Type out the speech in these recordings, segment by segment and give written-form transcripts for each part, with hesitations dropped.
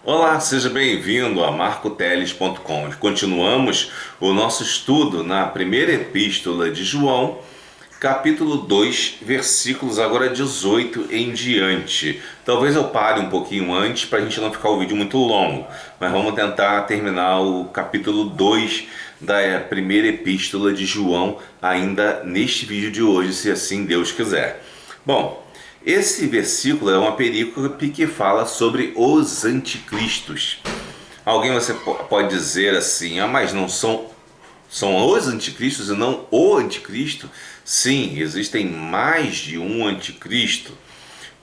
Olá, seja bem-vindo a marcoteles.com. Continuamos o nosso estudo na primeira epístola de João, capítulo 2, versículos agora 18 em diante. Talvez eu pare um pouquinho antes para a gente não ficar o vídeo muito longo, mas vamos tentar terminar o capítulo 2 da primeira epístola de João ainda neste vídeo de hoje, se assim Deus quiser. Bom, esse versículo é uma perícope que fala sobre os anticristos. Alguém você pode dizer assim, mas não são os anticristos e não o anticristo? Sim, existem mais de um anticristo.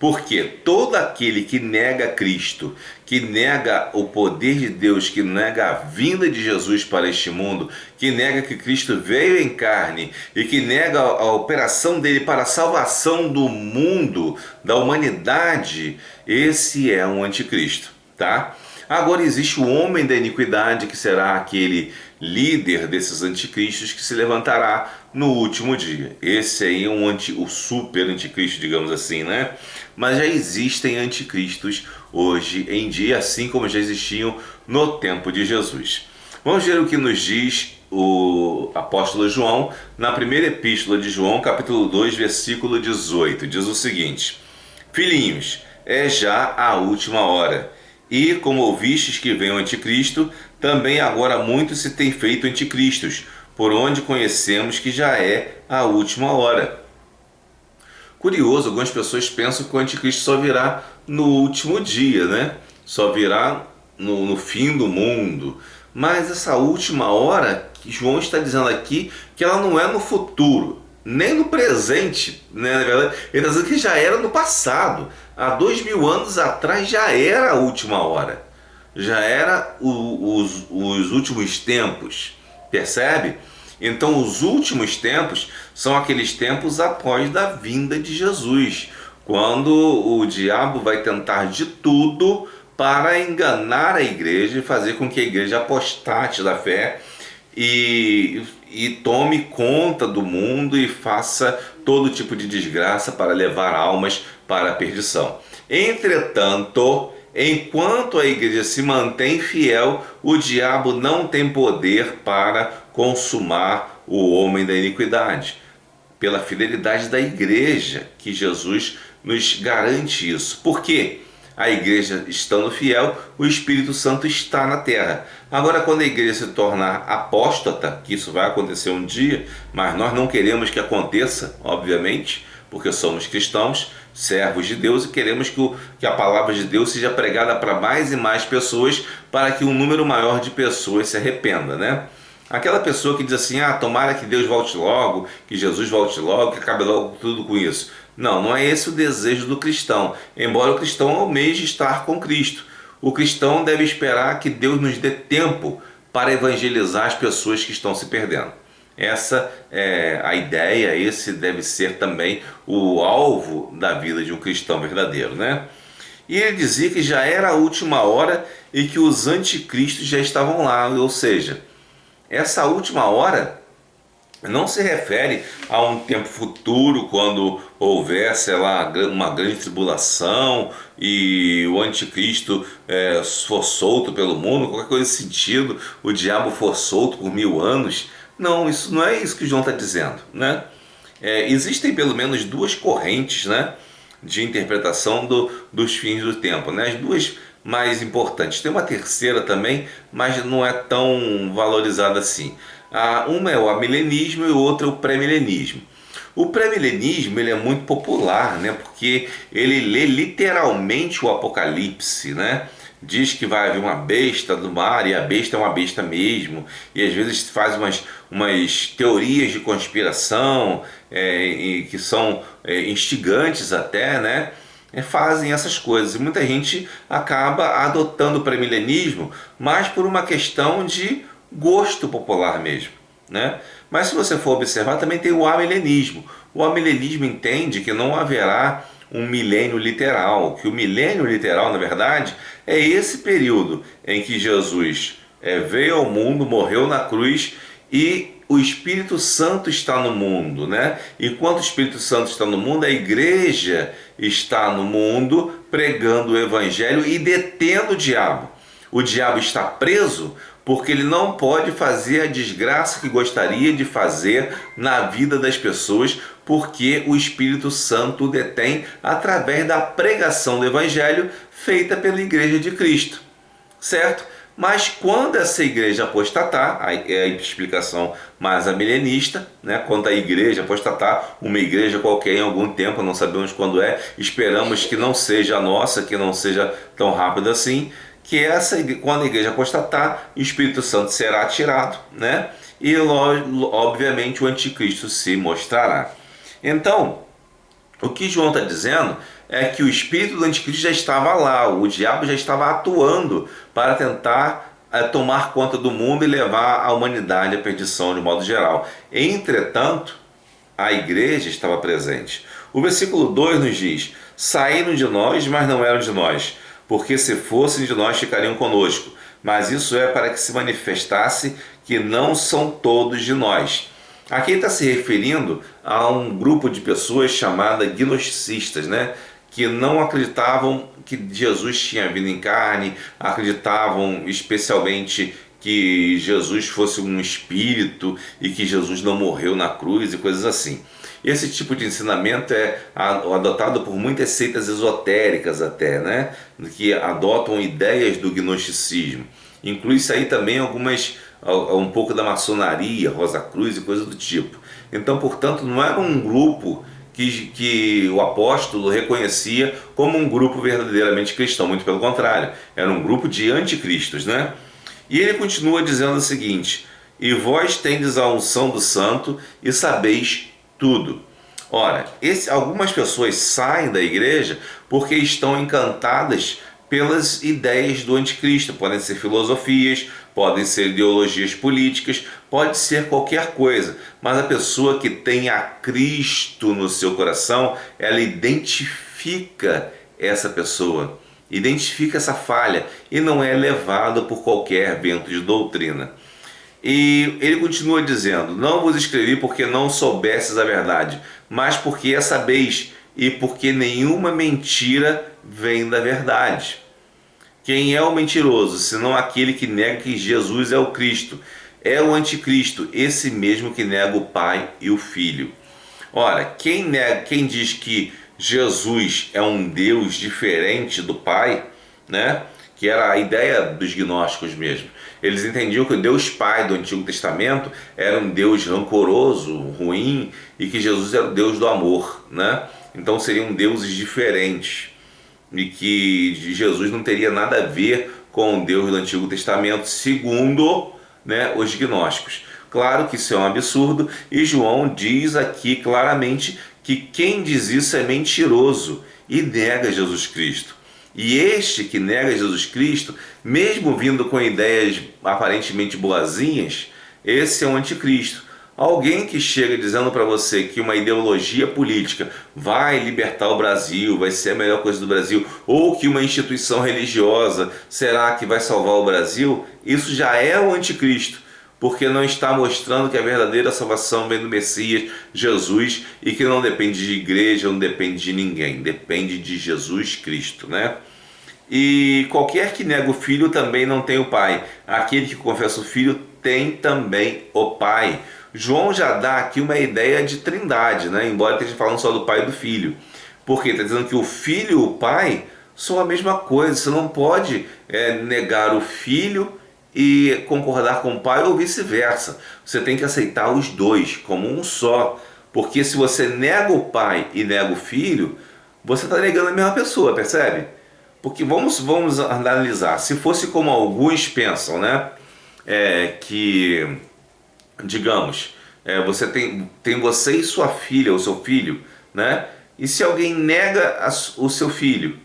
Porque todo aquele que nega Cristo, que nega o poder de Deus, que nega a vinda de Jesus para este mundo, que nega que Cristo veio em carne e que nega a operação dele para a salvação do mundo, da humanidade, esse é um anticristo, tá? Agora existe o homem da iniquidade, que será aquele líder desses anticristos que se levantará no último dia. Esse aí é o super anticristo, digamos assim, né? Mas já existem anticristos hoje em dia, assim como já existiam no tempo de Jesus. Vamos ver o que nos diz o apóstolo João na primeira epístola de João, capítulo 2, versículo 18. Diz o seguinte: Filhinhos, é já a última hora. E, como ouvistes que vem o anticristo, também agora muito se tem feito anticristos, por onde conhecemos que já é a última hora. Curioso, algumas pessoas pensam que o anticristo só virá no último dia, né? Só virá no fim do mundo. Mas essa última hora, que João está dizendo aqui, que ela não é no futuro, nem no presente, né? Na verdade, ele está dizendo que já era no passado. Há 2000 anos atrás já era a última hora. Já era os últimos tempos. Percebe? Então os últimos tempos são aqueles tempos após da vinda de Jesus, quando o diabo vai tentar de tudo para enganar a igreja e fazer com que a igreja apostate da fé e tome conta do mundo e faça todo tipo de desgraça para levar almas para a perdição. Entretanto, enquanto a igreja se mantém fiel, o diabo não tem poder para consumar o homem da iniquidade. Pela fidelidade da igreja, que Jesus nos garante isso. Por quê? A igreja estando fiel, o Espírito Santo está na terra. Agora, quando a igreja se tornar apóstata, que isso vai acontecer um dia, mas nós não queremos que aconteça, obviamente, porque somos cristãos, servos de Deus, e queremos que a palavra de Deus seja pregada para mais e mais pessoas, para que um número maior de pessoas se arrependa, né? Aquela pessoa que diz assim, tomara que Deus volte logo, que Jesus volte logo, que acabe logo tudo com isso. Não, não é esse o desejo do cristão, embora o cristão almeje estar com Cristo. O cristão deve esperar que Deus nos dê tempo para evangelizar as pessoas que estão se perdendo. Essa é a ideia, esse deve ser também o alvo da vida de um cristão verdadeiro, né? E ele dizia que já era a última hora e que os anticristos já estavam lá, ou seja, essa última hora não se refere a um tempo futuro, quando houver, sei lá, uma grande tribulação e o anticristo for solto pelo mundo, qualquer coisa nesse sentido, o diabo for solto por 1000 anos. Não, isso não é isso que João está dizendo, né? Existem pelo menos duas correntes, né, de interpretação dos fins do tempo, né? As duas mais importantes. Tem uma terceira também, mas não é tão valorizada assim. Uma é o amilenismo e o outro é o pré-milenismo. O pré-milenismo ele é muito popular, né? Porque ele lê literalmente o Apocalipse, né? Diz que vai haver uma besta do mar e a besta é uma besta mesmo, e às vezes faz umas teorias de conspiração e que são instigantes até, né? Fazem essas coisas e muita gente acaba adotando o pré-milenismo, mas por uma questão de gosto popular mesmo, né? Mas se você for observar, também tem o amilenismo. O amilenismo entende que não haverá um milênio literal, que o milênio literal, na verdade, é esse período em que Jesus veio ao mundo, morreu na cruz e o Espírito Santo está no mundo, né? Enquanto o Espírito Santo está no mundo, a igreja está no mundo pregando o evangelho e detendo o diabo. O diabo está preso porque ele não pode fazer a desgraça que gostaria de fazer na vida das pessoas, porque o Espírito Santo o detém através da pregação do evangelho feita pela Igreja de Cristo, certo? Mas quando essa igreja apostatar, é a explicação mais amilenista, né? Quando a igreja apostatar, uma igreja qualquer em algum tempo, não sabemos quando é, esperamos que não seja a nossa, que não seja tão rápido assim, que quando a igreja apostatar, o Espírito Santo será tirado, né? E obviamente o anticristo se mostrará. Então, o que João está dizendo é que o espírito do anticristo já estava lá, o diabo já estava atuando para tentar tomar conta do mundo e levar a humanidade à perdição de modo geral. Entretanto, a igreja estava presente. O versículo 2 nos diz: saíram de nós, mas não eram de nós, porque se fossem de nós ficariam conosco. Mas isso é para que se manifestasse que não são todos de nós. Aqui está se referindo a um grupo de pessoas chamada gnosticistas, né? Que não acreditavam que Jesus tinha vindo em carne, acreditavam especialmente que Jesus fosse um espírito e que Jesus não morreu na cruz e coisas assim. Esse tipo de ensinamento é adotado por muitas seitas esotéricas até, né? Que adotam ideias do gnosticismo. Inclui-se aí também um pouco da maçonaria, Rosa Cruz e coisas do tipo. Então, portanto, não era um grupo que o apóstolo reconhecia como um grupo verdadeiramente cristão, muito pelo contrário, era um grupo de anticristos, né? E ele continua dizendo o seguinte: e vós tendes a unção do santo e sabeis tudo. Ora, algumas pessoas saem da igreja porque estão encantadas pelas ideias do anticristo. Podem ser filosofias, podem ser ideologias políticas, pode ser qualquer coisa, mas a pessoa que tem a Cristo no seu coração, ela identifica essa pessoa, identifica essa falha e não é levada por qualquer vento de doutrina. E ele continua dizendo: não vos escrevi porque não soubesses a verdade, mas porque a sabeis, e porque nenhuma mentira vem da verdade. Quem é o mentiroso, senão aquele que nega que Jesus é o Cristo? É o anticristo, esse mesmo que nega o Pai e o Filho. Ora, quem diz que Jesus é um Deus diferente do Pai, né? Que era a ideia dos gnósticos mesmo. Eles entendiam que o Deus Pai do Antigo Testamento era um Deus rancoroso, ruim, e que Jesus era o Deus do amor, né? Então seriam deuses diferentes, e que Jesus não teria nada a ver com o Deus do Antigo Testamento, segundo, né, os gnósticos. Claro que isso é um absurdo, e João diz aqui claramente que quem diz isso é mentiroso e nega Jesus Cristo. E este que nega Jesus Cristo, mesmo vindo com ideias aparentemente boazinhas, esse é um anticristo. Alguém que chega dizendo para você que uma ideologia política vai libertar o Brasil, vai ser a melhor coisa do Brasil, ou que uma instituição religiosa será que vai salvar o Brasil, isso já é o anticristo, porque não está mostrando que a verdadeira salvação vem do Messias, Jesus, e que não depende de igreja, não depende de ninguém, depende de Jesus Cristo, né? E qualquer que nega o Filho também não tem o Pai. Aquele que confessa o Filho tem também o Pai. João já dá aqui uma ideia de trindade, né? Embora esteja falando só do Pai e do Filho. Porque está dizendo que o Filho e o Pai são a mesma coisa. Você não pode negar o Filho e concordar com o Pai ou vice-versa. Você tem que aceitar os dois como um só. Porque se você nega o Pai e nega o Filho, você está negando a mesma pessoa, percebe? Porque vamos analisar. Se fosse como alguns pensam, né? Que, digamos, você tem você e sua filha, ou seu filho, né? E se alguém nega o seu filho,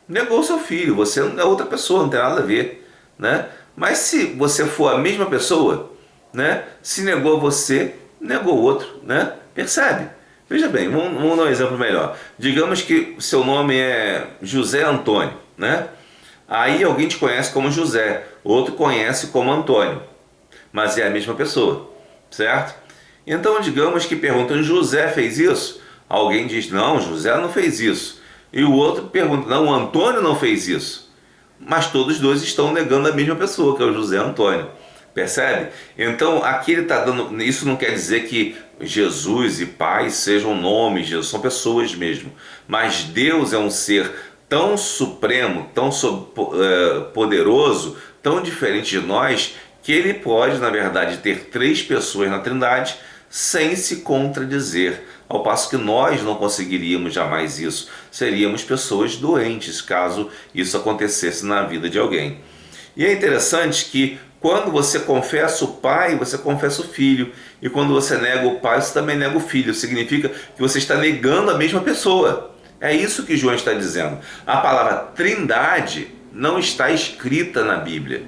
negou o seu filho, você não é outra pessoa, não tem nada a ver, né? Mas se você for a mesma pessoa, né? Se negou você, negou o outro, né? Percebe? Veja bem, vamos dar um exemplo melhor. Digamos que seu nome é José Antônio, né? Aí alguém te conhece como José, outro conhece como Antônio, mas é a mesma pessoa, certo? Então digamos que perguntam: José fez isso? Alguém diz: não, José não fez isso. E o outro pergunta, não, o Antônio não fez isso. Mas todos dois estão negando a mesma pessoa, que é o José Antônio. Percebe? Então aqui ele está dando. Isso não quer dizer que Jesus e Pai sejam nomes, Jesus são pessoas mesmo. Mas Deus é um ser tão supremo, tão poderoso, tão diferente de nós, que ele pode, na verdade, ter três pessoas na Trindade sem se contradizer. Ao passo que nós não conseguiríamos jamais isso. Seríamos pessoas doentes caso isso acontecesse na vida de alguém. E é interessante que quando você confessa o Pai, você confessa o Filho. E quando você nega o Pai, você também nega o Filho. Significa que você está negando a mesma pessoa. É isso que João está dizendo. A palavra Trindade não está escrita na Bíblia,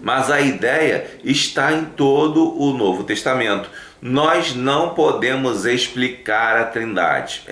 mas a ideia está em todo o Novo Testamento. Nós não podemos explicar a Trindade.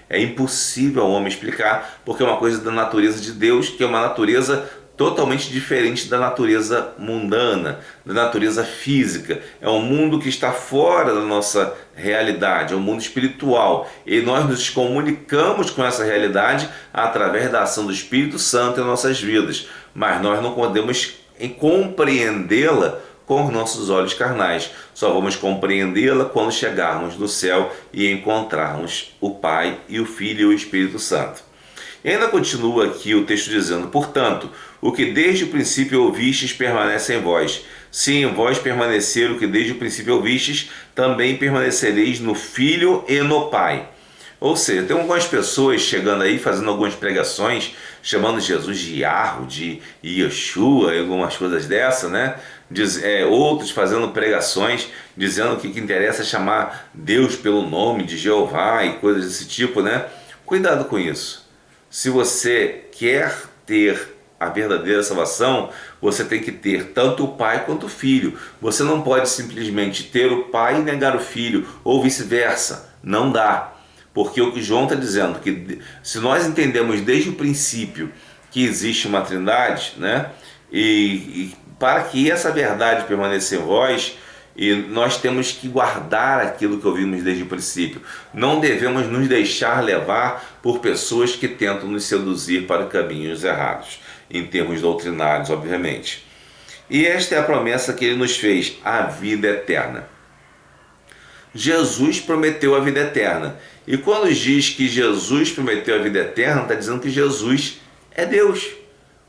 É impossível ao homem explicar, porque é uma coisa da natureza de Deus, que é uma natureza totalmente diferente da natureza mundana, da natureza física. É um mundo que está fora da nossa realidade, é um mundo espiritual. E nós nos comunicamos com essa realidade através da ação do Espírito Santo em nossas vidas. Mas nós não podemos compreendê-la com os nossos olhos carnais. Só vamos compreendê-la quando chegarmos no céu e encontrarmos o Pai e o Filho e o Espírito Santo. E ainda continua aqui o texto dizendo: portanto, o que desde o princípio ouvistes permanece em vós. Se em vós permanecer o que desde o princípio ouvistes, também permanecereis no Filho e no Pai. Ou seja, tem algumas pessoas chegando aí, fazendo algumas pregações, chamando Jesus de Yahweh, de Yeshua, e algumas coisas dessa, né? Outros fazendo pregações, dizendo que o que interessa é chamar Deus pelo nome de Jeová e coisas desse tipo, né? Cuidado com isso. Se você quer ter a verdadeira salvação, você tem que ter tanto o Pai quanto o Filho. Você não pode simplesmente ter o Pai e negar o Filho, ou vice-versa. Não dá. Porque o que João está dizendo, que se nós entendemos desde o princípio que existe uma Trindade, né? E para que essa verdade permaneça em vós, e nós temos que guardar aquilo que ouvimos desde o princípio. Não devemos nos deixar levar por pessoas que tentam nos seduzir para caminhos errados, em termos doutrinários, obviamente. E esta é a promessa que ele nos fez, a vida eterna. Jesus prometeu a vida eterna. E quando diz que Jesus prometeu a vida eterna, está dizendo que Jesus é Deus.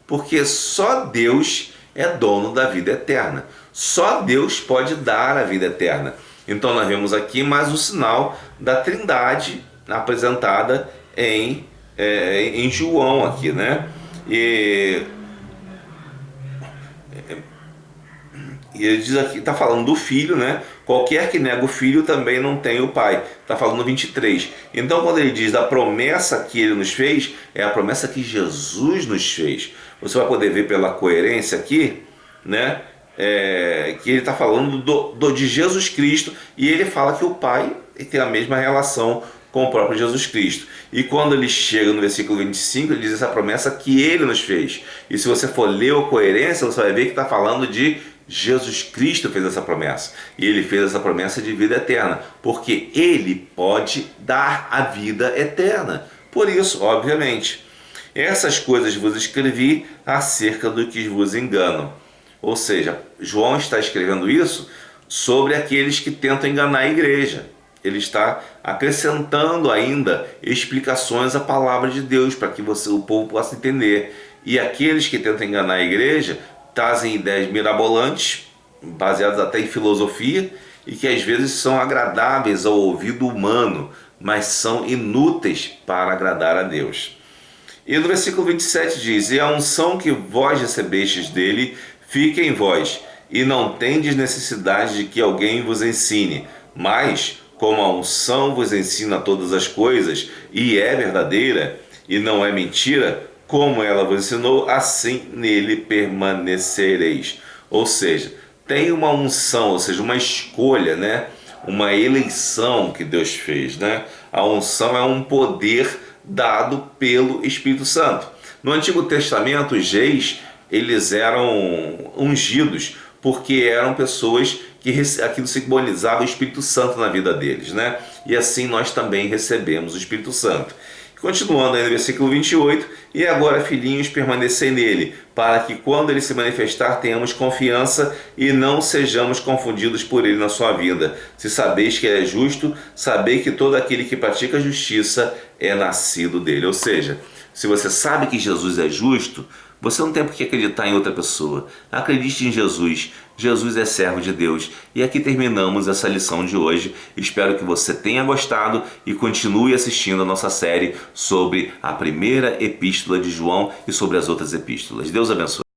Porque só Deus é dono da vida eterna. Só Deus pode dar a vida eterna. Então nós vemos aqui mais um sinal da Trindade apresentada em João aqui, né? E ele diz aqui, está falando do Filho, né? Qualquer que nega o Filho também não tem o Pai. Está falando no 23. Então quando ele diz da promessa que ele nos fez, é a promessa que Jesus nos fez. Você vai poder ver pela coerência aqui, né? Que ele está falando de Jesus Cristo, e ele fala que o Pai tem a mesma relação com o próprio Jesus Cristo. E quando ele chega no versículo 25, ele diz essa promessa que ele nos fez. E se você for ler a coerência, você vai ver que está falando de Jesus Cristo fez essa promessa. E ele fez essa promessa de vida eterna, porque ele pode dar a vida eterna. Por isso, obviamente, essas coisas vos escrevi acerca do que vos enganam. Ou seja, João está escrevendo isso sobre aqueles que tentam enganar a igreja. Ele está acrescentando ainda explicações à palavra de Deus para que o povo possa entender. E aqueles que tentam enganar a igreja trazem ideias mirabolantes, baseadas até em filosofia, e que às vezes são agradáveis ao ouvido humano, mas são inúteis para agradar a Deus. E no versículo 27 diz: e a unção que vós recebestes dele fica em vós, e não tendes necessidade de que alguém vos ensine, mas como a unção vos ensina todas as coisas, e é verdadeira, e não é mentira, como ela vos ensinou, assim nele permanecereis. Ou seja, tem uma unção, ou seja, uma escolha, né? Uma eleição que Deus fez, né? A unção é um poder dado pelo Espírito Santo. No Antigo Testamento, os reis, eles eram ungidos porque eram pessoas que aquilo simbolizava o Espírito Santo na vida deles, né? E assim nós também recebemos o Espírito Santo. Continuando aí no versículo 28, e agora, filhinhos, permanecei nele, para que quando ele se manifestar tenhamos confiança e não sejamos confundidos por ele na sua vida. Se sabeis que ele é justo, sabei que todo aquele que pratica a justiça é nascido dele. Ou seja, se você sabe que Jesus é justo, você não tem por que acreditar em outra pessoa. Acredite em Jesus. Jesus é servo de Deus. E aqui terminamos essa lição de hoje. Espero que você tenha gostado e continue assistindo a nossa série sobre a primeira epístola de João e sobre as outras epístolas. Deus abençoe.